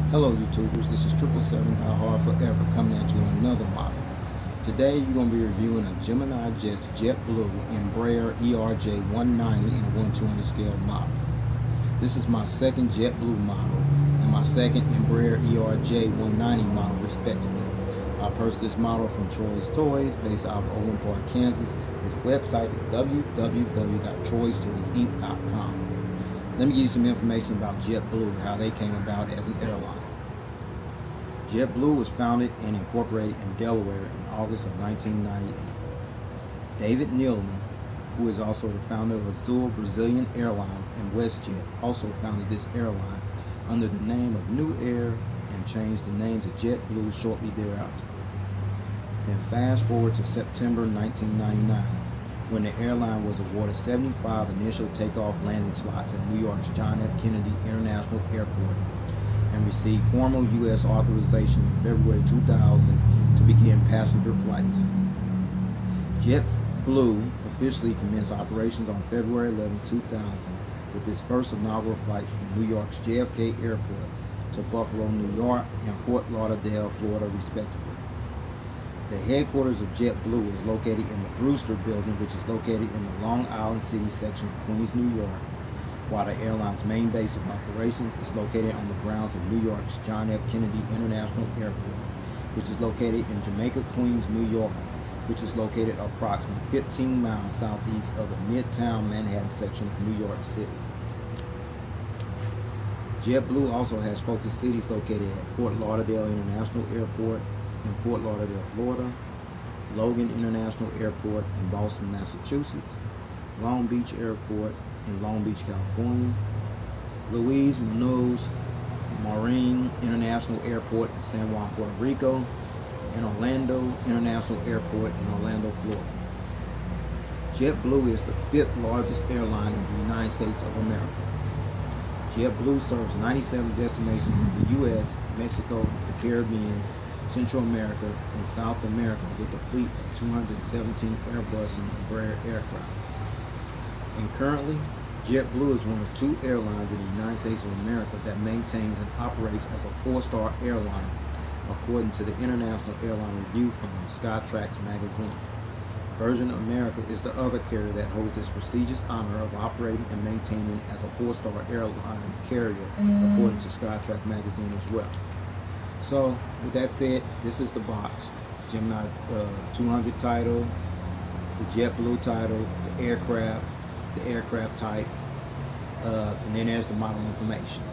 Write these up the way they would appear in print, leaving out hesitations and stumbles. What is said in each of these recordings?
Hello YouTubers, this is 777 How Hard Forever coming at you with another model. Today you're going to be reviewing a Gemini Jets JetBlue Embraer ERJ-190 in a 1/200 scale model. This is my second JetBlue model and my second Embraer ERJ-190 model respectively. I purchased this model from Troy's Toys based out of Overland Park, Kansas. His website is www.troystoyseat.com. Let me give you some information about JetBlue, how they came about as an airline. JetBlue was founded and incorporated in Delaware in August of 1998. David Neeleman, who is also the founder of Azul Brazilian Airlines and WestJet, also founded this airline under the name of New Air and changed the name to JetBlue shortly thereafter. Then fast forward to September 1999, when the airline was awarded 75 initial takeoff landing slots at New York's John F. Kennedy International Airport and received formal U.S. authorization in February 2000 to begin passenger flights. JetBlue officially commenced operations on February 11, 2000 with its first inaugural flights from New York's JFK Airport to Buffalo, New York and Fort Lauderdale, Florida respectively. The headquarters of JetBlue is located in the Brewster Building, which is located in the Long Island City section of Queens, New York, while the airline's main base of operations is located on the grounds of New York's John F. Kennedy International Airport, which is located in Jamaica, Queens, New York, which is located approximately 15 miles southeast of the Midtown Manhattan section of New York City. JetBlue also has focus cities located at Fort Lauderdale International Airport in Fort Lauderdale, Florida, Logan International Airport in Boston, Massachusetts, Long Beach Airport in Long Beach, California, Luis Munoz Marin International Airport in San Juan, Puerto Rico, and Orlando International Airport in Orlando, Florida. JetBlue is the 5th largest airline in the United States of America. JetBlue serves 97 destinations in the U.S., Mexico, the Caribbean, Central America, and South America with a fleet of 217 Airbus and Embraer aircraft. And currently, JetBlue is one of 2 airlines in the United States of America that maintains and operates as a 4-star airline, according to the International Airline Review from Skytrax magazine. Virgin America is the other carrier that holds this prestigious honor of operating and maintaining as a 4-star airline carrier, according to Skytrax magazine as well. So, with that said, this is the box. Gemini 200 title, the JetBlue title, the aircraft type, and then there's the model information.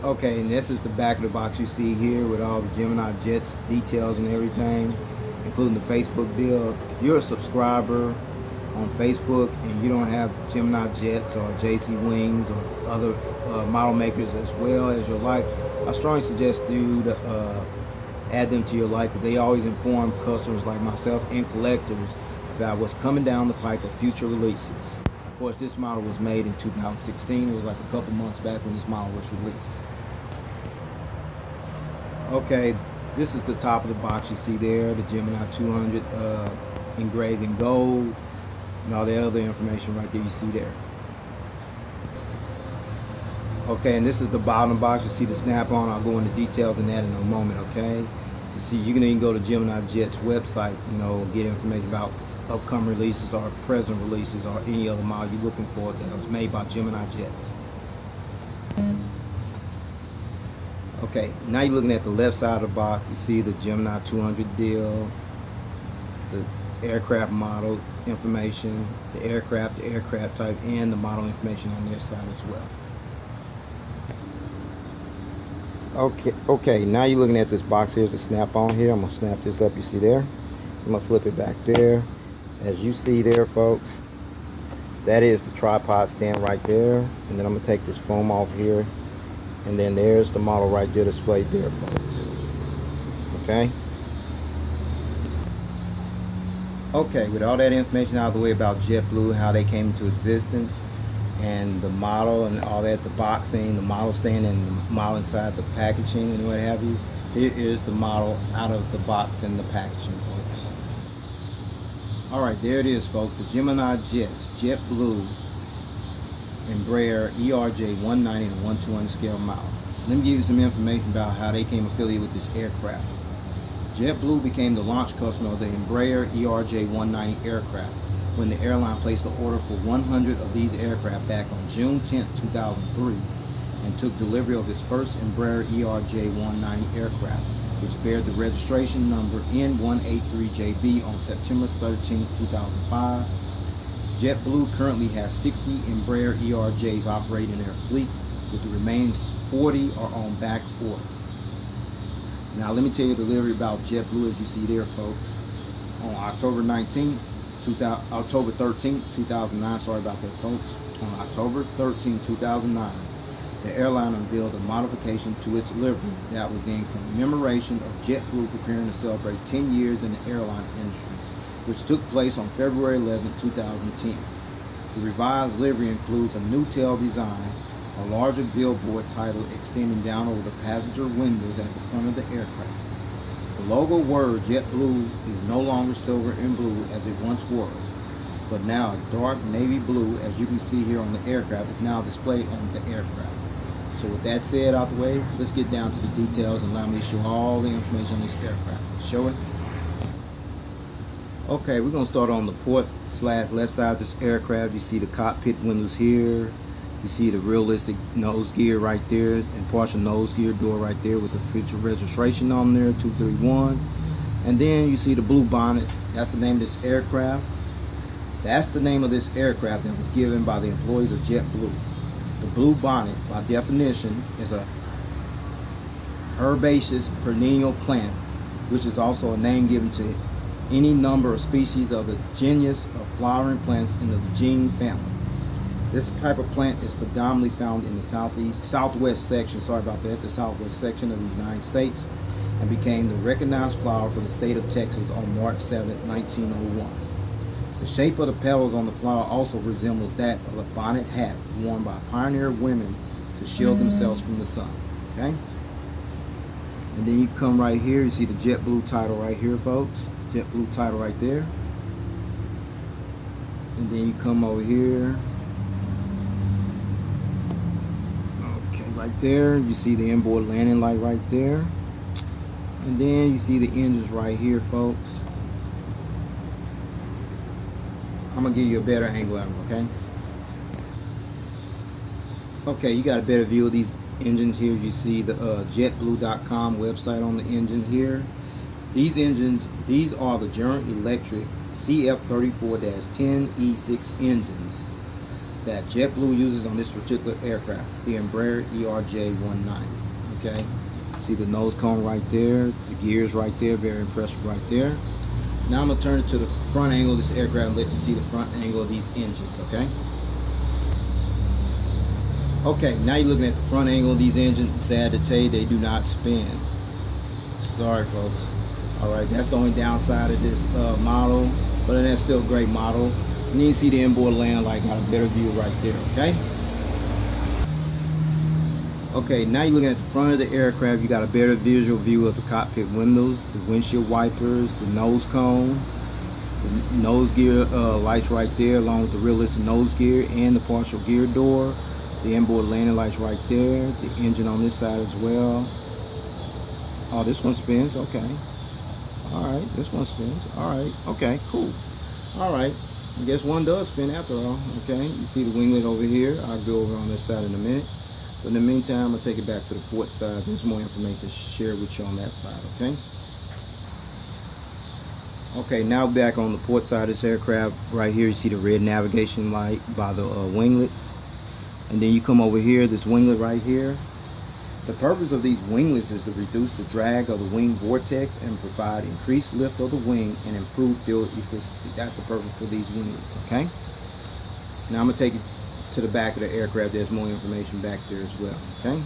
Okay, and this is the back of the box you see here with all the Gemini Jets details and everything, including the Facebook deal. If you're a subscriber on Facebook and you don't have Gemini Jets or JC Wings or other model makers as well as your like, I strongly suggest you to add them to your like, because they always inform customers like myself and collectors about what's coming down the pipe of future releases. Of course, this model was made in 2016. It was like a couple months back when this model was released. Okay, this is the top of the box you see there, the Gemini 200 engraved in gold, and all the other information right there you see there. Okay, and this is the bottom box. You see the snap-on. I'll go into details in that in a moment, okay? You see, you can even go to Gemini Jets website, get information about upcoming releases or present releases or any other model you're looking for that was made by Gemini Jets. Okay, now you're looking at the left side of the box. You see the Gemini 200 deal, the aircraft model information, the aircraft type, and the model information on their side as well. Okay, now you're looking at this box. Here's the snap-on here. I'm going to snap this up, you see there. I'm going to flip it back there. As you see there, folks, that is the tripod stand right there. And then I'm going to take this foam off here. And then there's the model right there displayed there, folks. Okay? Okay, with all that information out of the way about JetBlue, how they came into existence, and the model and all that, the boxing, the model stand, and the model inside the packaging and what have you, here is the model out of the box and the packaging, folks. Alright, there it is, folks, the Gemini Jets JetBlue Embraer ERJ-190 and 1/200 scale model. Let me give you some information about how they came affiliated with this aircraft. JetBlue became the launch customer of the Embraer ERJ-190 aircraft when the airline placed an order for 100 of these aircraft back on June 10, 2003, and took delivery of its first Embraer ERJ-190 aircraft, which bears the registration number N183JB on September 13, 2005. JetBlue currently has 60 Embraer ERJs operating in their fleet, with the remaining 40 are on back order. Now let me tell you the delivery about JetBlue as you see there, folks. On October 13, 2009, sorry about that, folks. On October 13, 2009, the airline unveiled a modification to its livery that was in commemoration of JetBlue preparing to celebrate 10 years in the airline industry, which took place on February 11, 2010. The revised livery includes a new tail design, a larger billboard title extending down over the passenger windows at the front of the aircraft. The logo word JetBlue is no longer silver and blue as it once was, but now a dark navy blue, as you can see here on the aircraft, is now displayed on the aircraft. So with that said out the way, let's get down to the details and allow me to show all the information on this aircraft. Show it. Okay, we're going to start on the port/left side of this aircraft. You see the cockpit windows here. You see the realistic nose gear right there and partial nose gear door right there with the future registration on there, 231. And then you see the blue bonnet. That's the name of this aircraft. That's the name of this aircraft that was given by the employees of JetBlue. The blue bonnet, by definition, is a herbaceous perennial plant, which is also a name given to any number of species of the genus of flowering plants in the Gene family. This type of plant is predominantly found in the southwest section of the United States, and became the recognized flower for the state of Texas on March 7, 1901. The shape of the petals on the flower also resembles that of a bonnet hat worn by pioneer women to shield themselves from the sun. Okay? And then you come right here, you see the JetBlue title right here, folks. JetBlue title right there. And then you come over here. Okay, right there, you see the inboard landing light right there. And then you see the engines right here, folks. I'm gonna give you a better angle of them, okay? Okay, you got a better view of these engines here. You see the JetBlue.com website on the engine here. These engines, these are the General Electric CF34-10E6 engines that JetBlue uses on this particular aircraft, the Embraer ERJ-190. Okay, see the nose cone right there, the gears right there, very impressive right there. Now I'm going to turn it to the front angle of this aircraft and let you see the front angle of these engines, okay? Okay, now you're looking at the front angle of these engines. Sad to tell you, they do not spin. Sorry, folks. Alright, that's the only downside of this model, but that's still a great model. And you can see the inboard landing light, got a better view right there, okay? Okay, now you're looking at the front of the aircraft. You got a better visual view of the cockpit windows, the windshield wipers, the nose cone, the nose gear lights right there, along with the realistic nose gear and the partial gear door. The inboard landing lights right there. The engine on this side as well. Oh, this one spins. Okay. All right, this one spins. All right. Okay, cool. All right. I guess one does spin after all. Okay. You see the winglet over here. I'll go over on this side in a minute. But in the meantime, I'm going to take it back to the port side. There's more information to share with you on that side, okay? Okay, now back on the port side of this aircraft. Right here, you see the red navigation light by the winglets. And then you come over here, this winglet right here. The purpose of these winglets is to reduce the drag of the wing vortex and provide increased lift of the wing and improve fuel efficiency. That's the purpose for these winglets, okay? Now I'm going to take it to the back of the aircraft. There's more information back there as well, okay?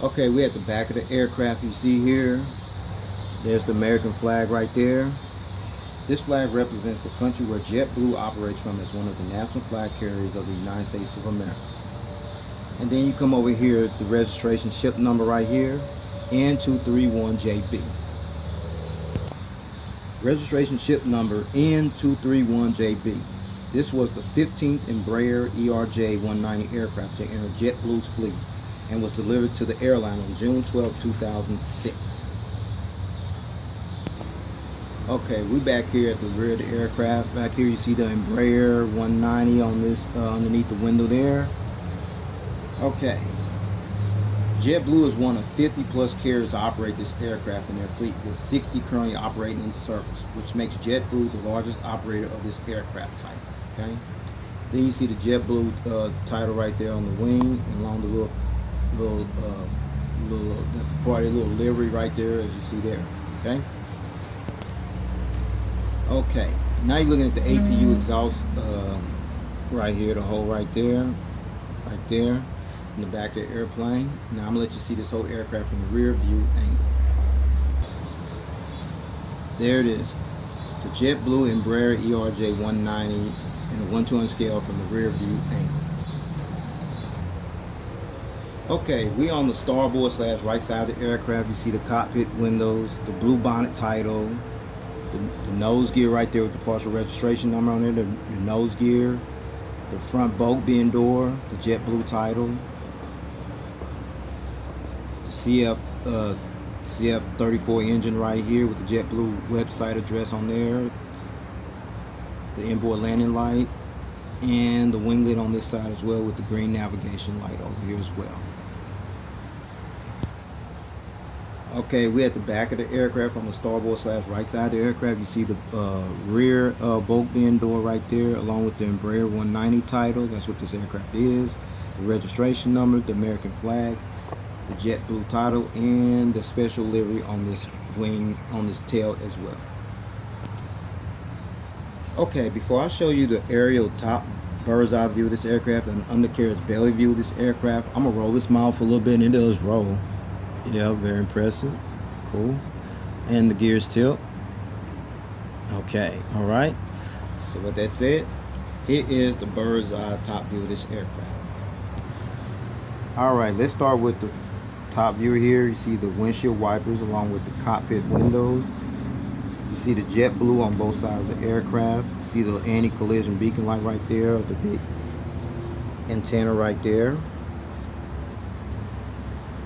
Okay, we're at the back of the aircraft. You see here, there's the American flag right there. This flag represents the country where JetBlue operates from as one of the national flag carriers of the United States of America. And then you come over here, the registration ship number right here, N231JB. Registration ship number N231JB. This was the 15th Embraer ERJ-190 aircraft to enter JetBlue's fleet and was delivered to the airline on June 12, 2006. Okay, we back here at the rear of the aircraft. Back here you see the Embraer 190 on this underneath the window there. Okay. JetBlue is one of 50 plus carriers to operate this aircraft in their fleet, with 60 currently operating in service, which makes JetBlue the largest operator of this aircraft type. Okay. Then you see the JetBlue title right there on the wing, and along the little livery right there, as you see there. Okay. Okay, now you're looking at the APU exhaust right here, the hole right there, in the back of the airplane. Now I'm gonna let you see this whole aircraft from the rear view angle. There it is, the JetBlue Embraer ERJ-190 in a 1-to-1 scale from the rear view angle. Okay, we on the starboard / right side of the aircraft. You see the cockpit windows, the blue bonnet title, the nose gear right there with the partial registration number on there, the nose gear, the front bulk bin door, the JetBlue title, the CF34 engine right here with the JetBlue website address on there, the inboard landing light, and the winglet on this side as well with the green navigation light over here as well. Okay, we're at the back of the aircraft on the starboard / right side of the aircraft. You see the rear bulk bin door right there, along with the Embraer 190 title. That's what this aircraft is. The registration number, the American flag, the JetBlue title, and the special livery on this wing, on this tail as well. Okay, before I show you the aerial top bird's eye view of this aircraft and undercarriage belly view of this aircraft, I'm gonna roll this mouth a little bit, and it does roll. Yeah, very impressive. Cool. And the gears tilt. Okay, all right. So with that said, here is the bird's eye top view of this aircraft. All right, let's start with the top view here. You see the windshield wipers along with the cockpit windows. You see the JetBlue on both sides of the aircraft. You see the anti-collision beacon light right there, the big antenna right there.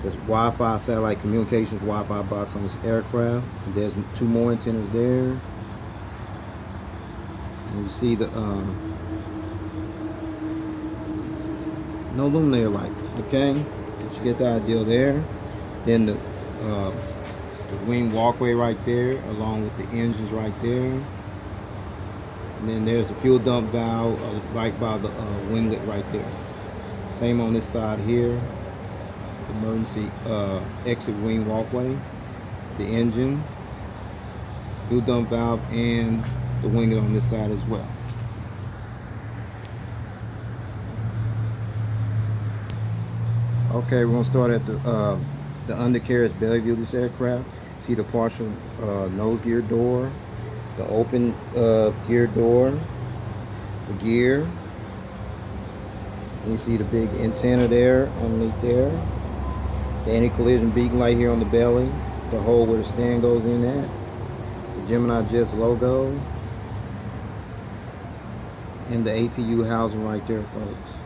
There's Wi-Fi satellite communications Wi-Fi box on this aircraft. And there's 2 more antennas there. And you see the no luminaire light. Okay, but you get the idea there. Then the wing walkway right there, along with the engines right there. And then there's the fuel dump valve right by the winglet right there. Same on this side here. Emergency exit wing walkway, the engine, fuel dump valve, and the winglet on this side as well. Okay, we're gonna start at the undercarriage belly view of this aircraft. See the partial nose gear door, the open gear door, the gear. And you see the big antenna there underneath there. The anti-collision beacon light here on the belly, the hole where the stand goes in at, the Gemini Jets logo, and the APU housing right there, folks.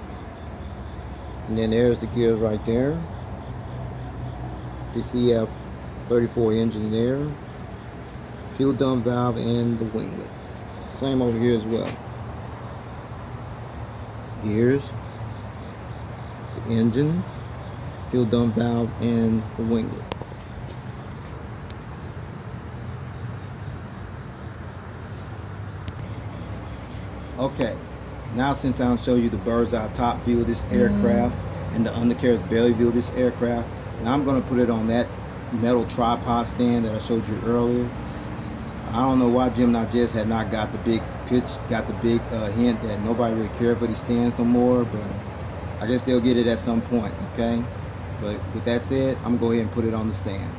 And then there's the gears right there, the CF34 engine there, fuel dump valve, and the winglet. Same over here as well. Gears, the engines, fuel dump valve, and the winglet. Okay, now since I'll show you the bird's eye top view of this aircraft and the undercarriage belly view of this aircraft, now I'm going to put it on that metal tripod stand that I showed you earlier. I don't know why Gemini Jets had not got the big hint that nobody really cared for these stands no more, but I guess they'll get it at some point, okay? But with that said, I'm going to go ahead and put it on the stand.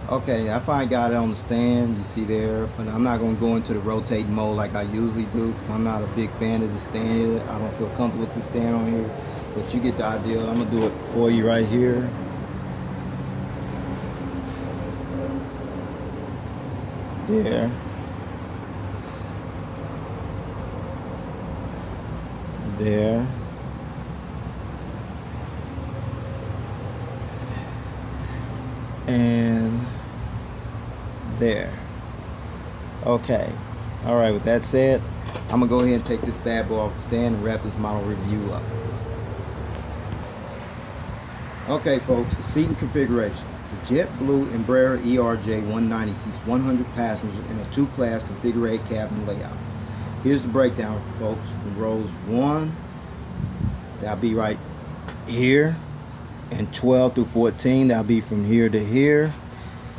Okay, I finally got it on the stand, you see there, but I'm not going to go into the rotating mode like I usually do because I'm not a big fan of the stand here. I don't feel comfortable with the stand on here, but you get the idea. I'm going to do it for you right here. There. there. And there. Okay. Alright, with that said, I'm going to go ahead and take this bad boy off the stand and wrap this model review up. Okay folks, the seating configuration. The JetBlue Embraer ERJ-190 seats 100 passengers in a 2-class configure-8 cabin layout. Here's the breakdown, folks. From rows 1, that'll be right here, and 12 through 14, that'll be from here to here.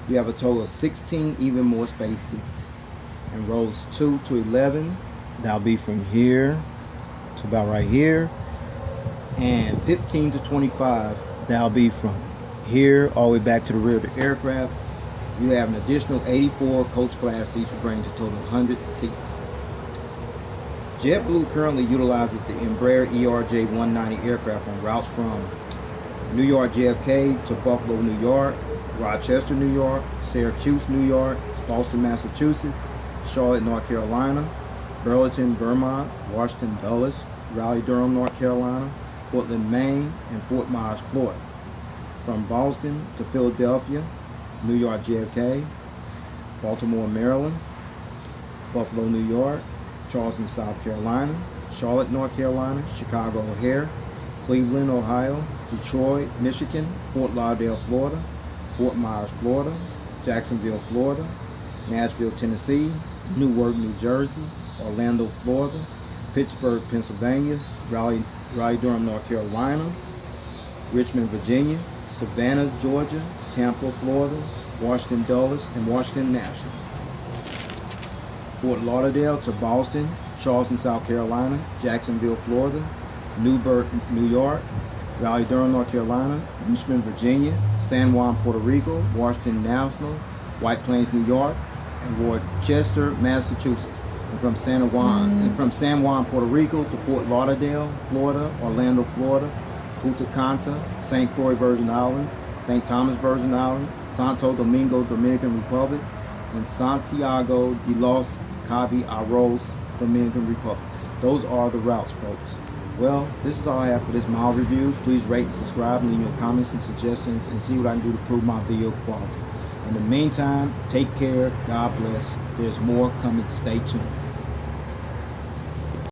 We have a total of 16 even more space seats. And rows 2 to 11, that'll be from here to about right here. And 15 to 25, that'll be from here all the way back to the rear of the aircraft. You have an additional 84 coach class seats, which brings a total of 100 seats. JetBlue currently utilizes the Embraer ERJ-190 aircraft on routes from New York JFK to Buffalo, New York, Rochester, New York, Syracuse, New York, Boston, Massachusetts, Charlotte, North Carolina, Burlington, Vermont, Washington, Dulles, Raleigh-Durham, North Carolina, Portland, Maine, and Fort Myers, Florida. From Boston to Philadelphia, New York JFK, Baltimore, Maryland, Buffalo, New York, Charleston, South Carolina, Charlotte, North Carolina, Chicago O'Hare, Cleveland, Ohio, Detroit, Michigan, Fort Lauderdale, Florida, Fort Myers, Florida, Jacksonville, Florida, Nashville, Tennessee, Newark, New Jersey, Orlando, Florida, Pittsburgh, Pennsylvania, Raleigh-Durham, North Carolina, Richmond, Virginia, Savannah, Georgia, Tampa, Florida, Washington Dulles, and Washington National. Fort Lauderdale to Boston, Charleston, South Carolina, Jacksonville, Florida, Newburgh, New York, Raleigh-Durham, North Carolina, Richmond, Virginia, San Juan, Puerto Rico, Washington National, White Plains, New York, and Rochester, Massachusetts. And from San Juan, Puerto Rico to Fort Lauderdale, Florida, Orlando, Florida, Punta Cana, St. Croix, Virgin Islands, St. Thomas, Virgin Islands, Santo Domingo, Dominican Republic, and Santiago de los Caballeros, Dominican Republic. Those are the routes, folks. Well, this is all I have for this model review. Please rate and subscribe, leave your comments and suggestions, and see what I can do to improve my video quality. In the meantime, take care, God bless. There's more coming. Stay tuned.